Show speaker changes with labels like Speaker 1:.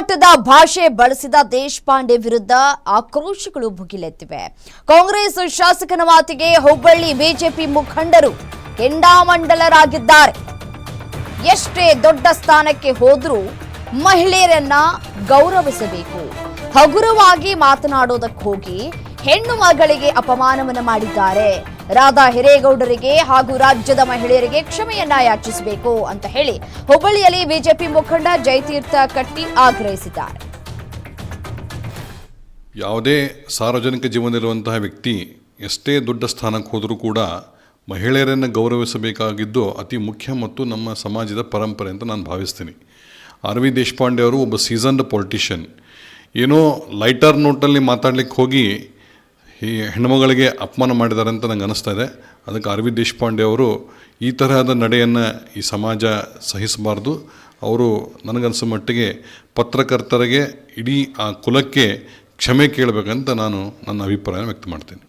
Speaker 1: ಮಟ್ಟದ ಭಾಷೆ ಬಳಸಿದ ದೇಶಪಾಂಡೆ ವಿರುದ್ಧ ಆಕ್ರೋಶಗಳು ಭುಗಿಲೆತ್ತಿವೆ. ಕಾಂಗ್ರೆಸ್ ಶಾಸಕನ ಮಾತಿಗೆ ಹುಬ್ಬಳ್ಳಿ ಬಿಜೆಪಿ ಮುಖಂಡರು ಕೆಂಡಾಮಂಡಲರಾಗಿದ್ದಾರೆ. ಎಷ್ಟೇ ದೊಡ್ಡ ಸ್ಥಾನಕ್ಕೆ ಹೋದ್ರೂ ಮಹಿಳೆಯರನ್ನ ಗೌರವಿಸಬೇಕು. ಹಗುರವಾಗಿ ಮಾತನಾಡೋದಕ್ಕೆ ಹೋಗಿ ಹೆಣ್ಣು ಮಗಳಿಗೆ ಅಪಮಾನವನ್ನ ಮಾಡಿದ್ದಾರೆ. ರಾಧಾ ಹಿರೇಗೌಡರಿಗೆ ಹಾಗೂ ರಾಜ್ಯದ ಮಹಿಳೆಯರಿಗೆ ಕ್ಷಮೆಯನ್ನ ಯಾಚಿಸಬೇಕು ಅಂತ ಹೇಳಿ ಹುಬ್ಬಳ್ಳಿಯಲ್ಲಿ ಬಿಜೆಪಿ ಮುಖಂಡ ಜಯತೀರ್ಥ ಕಟ್ಟಿ ಆಗ್ರಹಿಸಿದ್ದಾರೆ.
Speaker 2: ಯಾವುದೇ ಸಾರ್ವಜನಿಕ ಜೀವನದಲ್ಲಿರುವಂತಹ ವ್ಯಕ್ತಿ ಎಷ್ಟೇ ದೊಡ್ಡ ಸ್ಥಾನಕ್ಕೆ ಹೋದರೂ ಕೂಡ ಮಹಿಳೆಯರನ್ನು ಗೌರವಿಸಬೇಕಾಗಿದ್ದು ಅತಿ ಮುಖ್ಯ ಮತ್ತು ನಮ್ಮ ಸಮಾಜದ ಪರಂಪರೆ ಅಂತ ನಾನು ಭಾವಿಸ್ತೀನಿ. ಆರ್ ವಿ ದೇಶಪಾಂಡೆ ಅವರು ಒಬ್ಬ ಸೀಸನ್ಡ್ ಪೊಲಿಟಿಷಿಯನ್. ಏನೋ ಲೈಟರ್ ನೋಟಲ್ಲಿ ಮಾತಾಡ್ಲಿಕ್ಕೆ ಹೋಗಿ ಈ ಹೆಣ್ಮಗಳಿಗೆ ಅಪಮಾನ ಮಾಡಿದ್ದಾರೆ ಅಂತ ನಂಗೆ ಅನ್ನಿಸ್ತಾ ಇದೆ. ಅದಕ್ಕೆ ಆರ್ ವಿ ದೇಶಪಾಂಡೆ ಅವರು ಈ ತರಹದ ನಡೆಯನ್ನು ಈ ಸಮಾಜ ಸಹಿಸಬಾರ್ದು. ಅವರು ನನಗನ್ಸೋ ಮಟ್ಟಿಗೆ ಪತ್ರಕರ್ತರಿಗೆ, ಇಡೀ ಆ ಕುಲಕ್ಕೆ ಕ್ಷಮೆ ಕೇಳಬೇಕಂತ ನಾನು ನನ್ನ ಅಭಿಪ್ರಾಯ ವ್ಯಕ್ತ ಮಾಡ್ತೀನಿ.